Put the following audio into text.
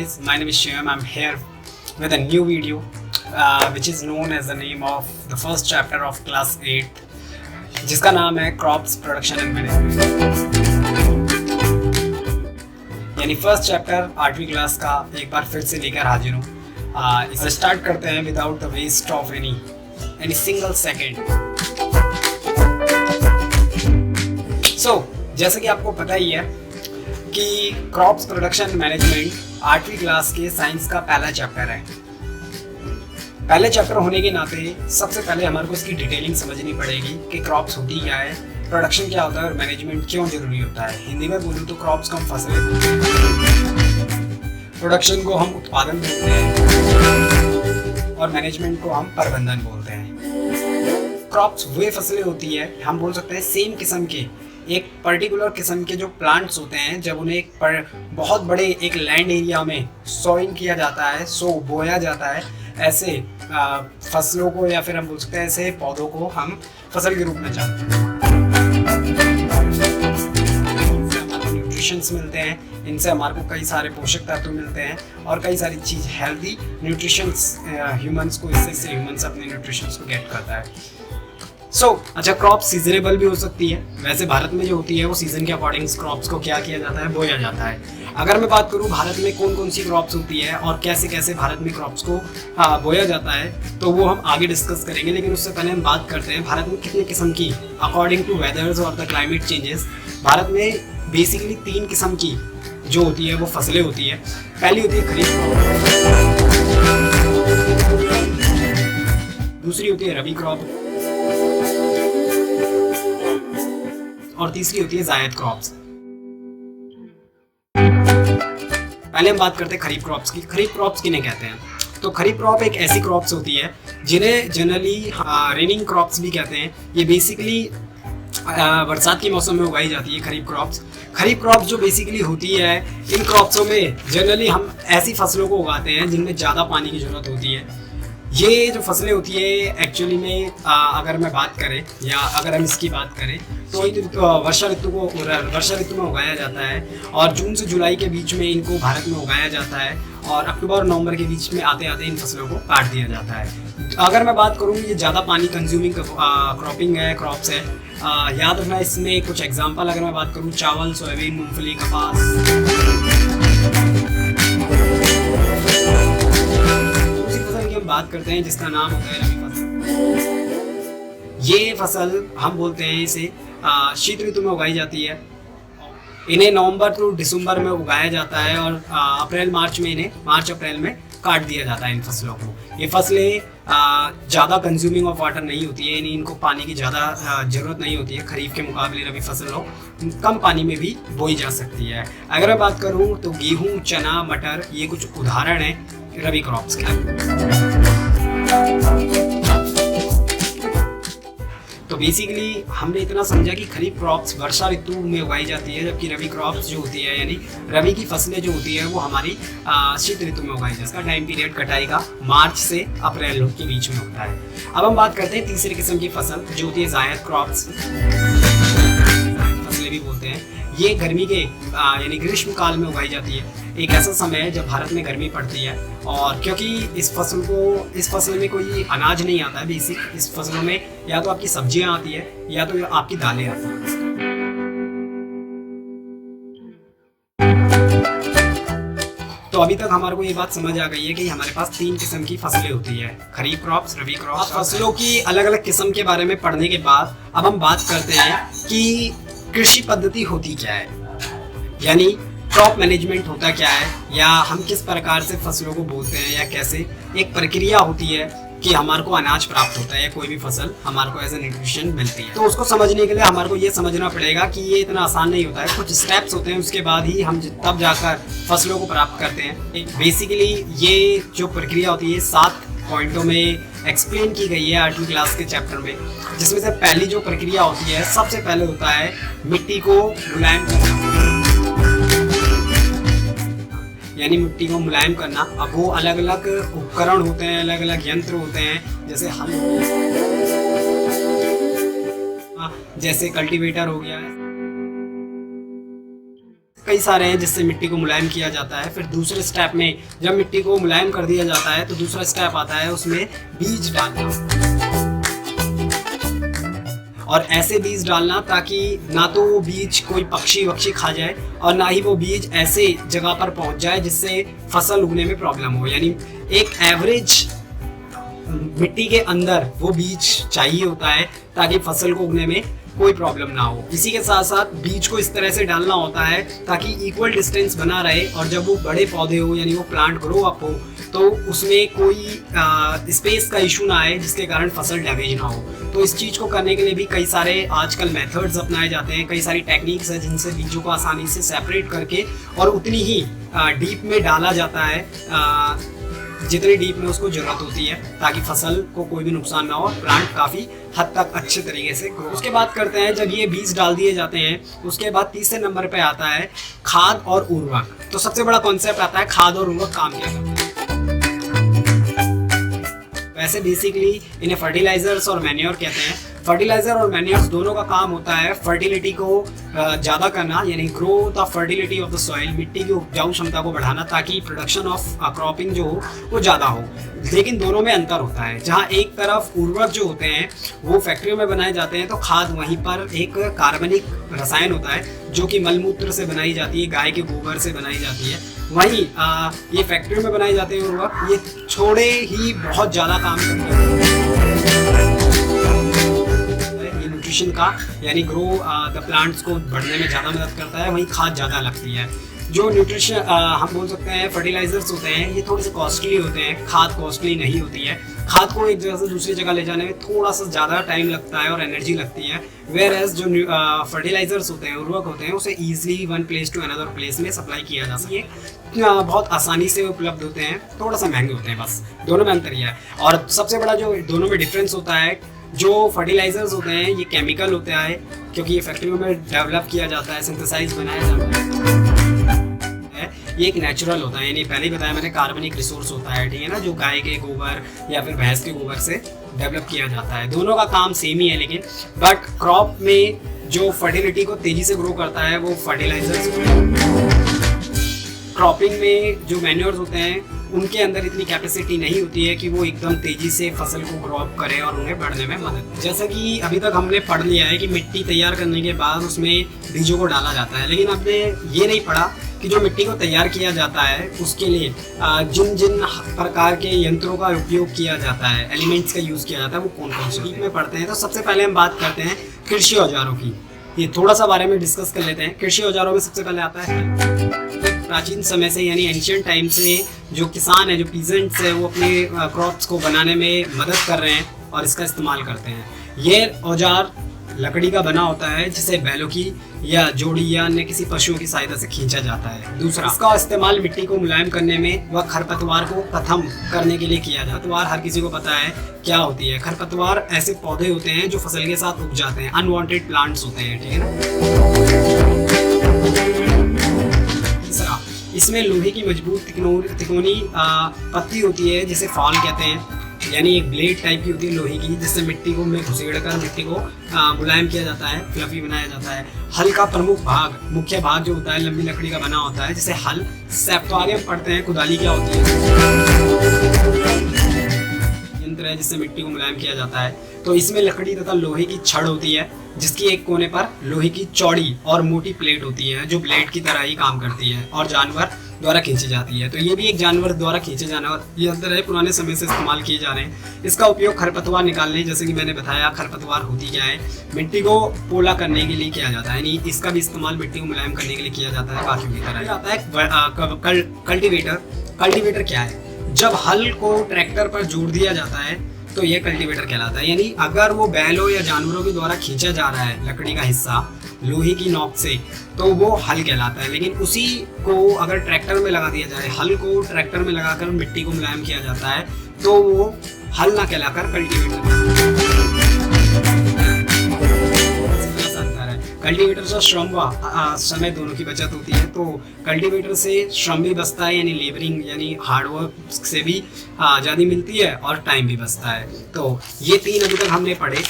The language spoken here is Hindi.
guys, my name is Shivam. I'm here with a new video which is known as the name of the first chapter of class 8 जिसका नाम है क्रॉप्स प्रोडक्शन एंड मैनेजमेंट। यानी फर्स्ट चैप्टर 8वीं क्लास का एक बार फिर से लेकर हाजिर हूँ। इसे स्टार्ट करते हैं without the waste of any single second. So जैसे कि आपको पता ही है कि क्रॉप्स प्रोडक्शन मैनेजमेंट 8वीं क्लास के साइंस का पहला चैप्टर है। पहले चैप्टर होने के नाते सबसे पहले हमारे को इसकी डिटेलिंग समझनी पड़ेगी कि क्रॉप्स होती क्या है, प्रोडक्शन क्या होता है और मैनेजमेंट क्यों जरूरी होता है। हिंदी में बोलूँ तो क्रॉप्स को हम फसलें बोलते हैं, प्रोडक्शन को हम उत्पादन बोलते हैं और मैनेजमेंट को हम प्रबंधन बोलते हैं। क्रॉप्स वे फसलें होती है, हम बोल सकते हैं सेम किस्म के एक पर्टिकुलर किस्म के जो प्लांट्स होते हैं, जब उन्हें बहुत बड़े एक लैंड एरिया में सोइंग किया जाता है, बोया जाता है, ऐसे फसलों को या फिर हम बोल सकते हैं ऐसे पौधों को हम फसल के रूप में जानते हैं। इनसे हमारे न्यूट्रिशंस मिलते हैं, इनसे हमारे को कई सारे पोषक तत्व मिलते हैं और कई सारी चीज़ हेल्दी न्यूट्रिशंस ह्यूमंस को, इससे ह्यूमंस अपने न्यूट्रिशंस को गेट करता है। अच्छा, क्रॉप सीजनेबल भी हो सकती है। वैसे भारत में जो होती है वो सीजन के अकॉर्डिंग क्रॉप्स को क्या किया जाता है, बोया जाता है। अगर मैं बात करूँ भारत में कौन कौन सी क्रॉप्स होती है और कैसे कैसे भारत में क्रॉप्स को बोया जाता है, तो वो हम आगे डिस्कस करेंगे। लेकिन उससे पहले हम बात करते हैं भारत में कितने किस्म की अकॉर्डिंग टू वेदर्स और द क्लाइमेट चेंजेस भारत में बेसिकली 3 किस्म की जो होती है वो फसलें होती है। पहली होती है खरीफ क्रॉप, दूसरी होती है रबी क्रॉप और तीसरी होती है जायद क्रॉप्स। पहले हम बात करते हैं खरीफ क्रॉप्स की। खरीफ क्रॉप्स किन्हें कहते हैं? तो खरीफ क्रॉप एक ऐसी क्रॉप्स होती है जिन्हें जनरली रेनिंग क्रॉप्स भी कहते हैं। ये बेसिकली बरसात के मौसम में उगाई जाती है खरीफ क्रॉप्स। खरीफ क्रॉप्स जो बेसिकली होती है, इन क्रॉप्सों में जनरली हम ऐसी फसलों को उगाते हैं जिनमें ज़्यादा पानी की ज़रूरत होती है। ये जो फसलें होती है एक्चुअली में अगर मैं बात करें या अगर हम इसकी बात करें तो वर्षा ऋतु में उगाया जाता है और जून से जुलाई के बीच में इनको भारत में उगाया जाता है और अक्टूबर और नवंबर के बीच में आते आते इन फसलों को काट दिया जाता है। अगर मैं बात करूँ, ये ज़्यादा पानी कंज्यूमिंग क्रॉपिंग है, क्रॉप्स है। याद रखना इसमें कुछ एग्जाम्पल, अगर मैं बात करूँ चावल, सोयाबीन, मूंगफली, कपास। बात करते हैं जिसका नाम होता है रबी फसल। ये फसल हम बोलते हैं इसे शीत ऋतु में उगाई जाती है। इन्हें नवंबर टू दिसंबर में उगाया जाता है और मार्च अप्रैल में काट दिया जाता है इन फसलों को। ये फसलें ज़्यादा कंज्यूमिंग ऑफ वाटर नहीं होती है, इनको पानी की ज़्यादा ज़रूरत नहीं होती है। खरीफ के मुकाबले रबी फसलों कम पानी में भी बोई जा सकती है। अगर मैं बात करूँ तो गेहूँ, चना, मटर ये कुछ उदाहरण हैं रबी क्रॉप्स के। तो बेसिकली हमने इतना समझा कि खरीफ क्रॉप्स वर्षा ऋतु में उगाई जाती है, जबकि रबी क्रॉप्स जो होती है यानी रबी की फसलें जो होती है वो हमारी शीत ऋतु में उगाई जाती है। इसका टाइम पीरियड कटाई का मार्च से अप्रैल के बीच में होता है। अब हम बात करते हैं तीसरी किस्म की फसल जो होती है जायद क्रॉप्स, फसलें भी बोलते हैं। ये गर्मी के यानी ग्रीष्म काल में उगाई जाती है। एक ऐसा समय है जब भारत में गर्मी पड़ती है और क्योंकि इस फसल में कोई अनाज नहीं आता है, बेसिक इस फसलों में या तो आपकी सब्जियां आती है या तो आपकी दालें आती हैं। तो अभी तक हमारे को ये बात समझ आ गई है कि हमारे पास 3 किस्म की फसलें होती है, खरीफ क्रॉप्स, रबी क्रॉप्स। फसलों की अलग अलग किस्म के बारे में पढ़ने के बाद अब हम बात करते हैं कि कृषि पद्धति होती क्या है, यानी क्रॉप मैनेजमेंट होता क्या है, या हम किस प्रकार से फसलों को बोते हैं, या कैसे एक प्रक्रिया होती है कि हमारे को अनाज प्राप्त होता है या कोई भी फसल हमारे को एज ए न्यूट्रिशन मिलती है। तो उसको समझने के लिए हमारे को ये समझना पड़ेगा कि ये इतना आसान नहीं होता है, कुछ स्टेप्स होते हैं, उसके बाद ही हम तब जाकर फसलों को प्राप्त करते हैं। बेसिकली ये जो प्रक्रिया होती है 7 पॉइंटों में एक्सप्लेन की गई है 8वीं क्लास के चैप्टर में, जिसमें से पहली जो प्रक्रिया होती है सबसे पहले होता है मिट्टी को मुलायम करना, यानी मिट्टी को मुलायम करना। अब वो अलग अलग उपकरण होते हैं, अलग अलग यंत्र होते हैं, जैसे कल्टीवेटर हो गया है, कई सारे हैं जिससे मिट्टी को मुलायम किया जाता है। फिर दूसरे स्टेप में जब मिट्टी को मुलायम कर दिया जाता है तो दूसरा स्टेप आता है उसमें बीज डालना, और ऐसे बीज डालना ताकि ना तो वो बीज कोई पक्षी वक्षी खा जाए और ना ही वो बीज ऐसे जगह पर पहुंच जाए जिससे फसल उगने में प्रॉब्लम हो। यानी एक एवरेज मिट्टी के अंदर वो बीज चाहिए होता है ताकि फसल को उगने में कोई प्रॉब्लम ना हो। इसी के साथ साथ बीज को इस तरह से डालना होता है ताकि इक्वल डिस्टेंस बना रहे और जब वो बड़े पौधे हो यानी वो प्लांट ग्रो अप हो तो उसमें कोई स्पेस का इशू ना आए जिसके कारण फसल डैमेज ना हो। तो इस चीज़ को करने के लिए भी कई सारे आजकल मेथड्स अपनाए जाते हैं, कई सारी टेक्निक्स हैं जिनसे बीजों को आसानी से सेपरेट करके और उतनी ही डीप में डाला जाता है जितनी डीप में उसको जरूरत होती है ताकि फसल को कोई भी नुकसान ना हो, प्लांट काफ़ी हद तक अच्छे तरीके से ग्रो। उसके बाद करते हैं जब ये बीज डाल दिए जाते हैं उसके बाद तीसरे नंबर पे आता है खाद और उर्वरक। तो सबसे बड़ा कॉन्सेप्ट आता है खाद और उर्वरक काम क्या करते हैं। वैसे बेसिकली इन्हें फर्टिलाइजर्स और मैन्योर कहते हैं। फर्टिलाइजर और मैन्योर्स दोनों का काम होता है फर्टिलिटी को ज़्यादा करना, यानी grow the fertility of the soil, मिट्टी की उपजाऊ क्षमता को बढ़ाना ताकि प्रोडक्शन ऑफ क्रॉपिंग जो हो वो ज़्यादा हो। लेकिन दोनों में अंतर होता है, जहाँ एक तरफ उर्वरक जो होते हैं वो फैक्ट्रियों में बनाए जाते हैं तो खाद वहीं पर एक कार्बनिक रसायन होता है जो कि मलमूत्र से बनाई जाती है, गाय के गोबर से बनाई जाती है। वहीं ये फैक्ट्रियों में बनाए जाते हैं उर्वरक, ये थोड़े ही बहुत ज़्यादा काम करते हैं न्यूट्रिशन का, यानी ग्रो द प्लांट्स को बढ़ने में ज़्यादा मदद करता है। वहीं खाद ज़्यादा लगती है। जो न्यूट्रिशन हम बोल सकते हैं फर्टिलाइजर्स होते हैं ये थोड़े से कॉस्टली होते हैं, खाद कॉस्टली नहीं होती है। खाद को एक जगह से दूसरी जगह ले जाने में थोड़ा सा ज़्यादा टाइम लगता है और एनर्जी लगती है, वेयर एज जो फर्टिलाइजर्स होते हैं, उर्वरक होते हैं, उसे easily one place to another place में सप्लाई किया जा सकता है। बहुत आसानी से उपलब्ध होते हैं, थोड़ा सा महंगे होते हैं, बस दोनों में अंतर यह है। और सबसे बड़ा जो दोनों में डिफरेंस होता है, जो फर्टिलाइजर्स होते हैं ये केमिकल होते हैं क्योंकि ये फैक्ट्रियों में डेवलप किया जाता है, सिंथेसाइज बनाया जाता है। ये एक नेचुरल होता है, यानी पहले ही बताया मैंने, कार्बनिक रिसोर्स होता है, ठीक है ना, जो गाय के गोबर या फिर भैंस के गोबर से डेवलप किया जाता है। दोनों का काम सेम ही है, लेकिन बट क्रॉप में जो फर्टिलिटी को तेजी से ग्रो करता है वो फर्टिलाइजर्स। क्रॉपिंग में जो मैन्योर्स होते हैं उनके अंदर इतनी कैपेसिटी नहीं होती है कि वो एकदम तेजी से फसल को ग्रो अप करें और उन्हें बढ़ने में मदद। जैसा कि अभी तक हमने पढ़ लिया है कि मिट्टी तैयार करने के बाद उसमें बीजों को डाला जाता है, लेकिन हमने ये नहीं पढ़ा कि जो मिट्टी को तैयार किया जाता है उसके लिए जिन जिन प्रकार के यंत्रों का उपयोग किया जाता है, एलिमेंट्स का यूज़ किया जाता है, वो कौन कौन से में पढ़ते हैं। तो सबसे पहले हम बात करते हैं कृषि औजारों की। ये थोड़ा सा बारे में डिस्कस कर लेते हैं। कृषि औजारों में सबसे पहले आता है प्राचीन समय से, यानी एंशियंट टाइम से जो किसान है, जो पीजेंट्स है, वो अपने क्रॉप्स को बनाने में मदद कर रहे हैं और इसका इस्तेमाल करते हैं। ये औजार लकड़ी का बना होता है जिसे बैलों की या जोड़ी या अन्य किसी पशुओं की सहायता से खींचा जाता है। दूसरा, इसका इस्तेमाल मिट्टी को मुलायम करने में व खरपतवार को खत्म करने के लिए किया जाता है। खरपतवार हर किसी को पता है क्या होती है। खरपतवार ऐसे पौधे होते हैं जो फसल के साथ उग जाते हैं, अनवांटेड प्लांट्स होते हैं, ठीक है ना। तीसरा, इसमें लोहे की मजबूत तिकोनी पत्ती होती है जिसे फॉल कहते हैं, यानी एक ब्लेड टाइप की होती है लोहे की जिससे मिट्टी को में घुसेड़ कर मिट्टी को मुलायम किया जाता है, फ्लफी बनाया जाता है। हल का प्रमुख भाग, मुख्य भाग जो होता है लंबी लकड़ी का बना होता है जिसे हल सैप। तो आगे हम पढ़ते हैं कुदाली क्या होती है। यंत्र है जिससे मिट्टी को मुलायम किया जाता है। तो इसमें लकड़ी तथा लोहे की छड़ होती है जिसकी एक कोने पर लोहे की चौड़ी और मोटी प्लेट होती है जो ब्लेड की तरह ही काम करती है और जानवर द्वारा खींची जाती है। तो ये भी एक जानवर द्वारा खींचे जाने और ये यंत्र है, पुराने समय से इस्तेमाल किए जा रहे हैं। इसका उपयोग खरपतवार निकालने, जैसे कि मैंने बताया खरपतवार होती क्या है, मिट्टी को पोला करने के लिए किया जाता है, यानी इसका भी इस्तेमाल मिट्टी को मुलायम करने के लिए किया जाता है बाकियों की तरह। आता है कल्टीवेटर। कल्टीवेटर क्या है? जब हल को ट्रैक्टर पर जोड़ दिया जाता है तो यह कल्टीवेटर कहलाता है। यानी अगर वो बैलों या जानवरों के द्वारा खींचा जा रहा है लकड़ी का हिस्सा लोहे की नोक से तो वो हल कहलाता है, लेकिन उसी को अगर ट्रैक्टर में लगा दिया जाए, हल को ट्रैक्टर में लगाकर मिट्टी को मुलायम किया जाता है तो वो हल ना कहलाकर कल्टीवेटर। कल्टीवेटर से श्रम व समय दोनों की बचत होती है। तो कल्टीवेटर से श्रम भी बचता है, यानी लेबरिंग यानी हार्डवर्क से भी ज़्यादा मिलती है और टाइम भी बचता है। तो ये तीन अभी तक हमने पढ़े।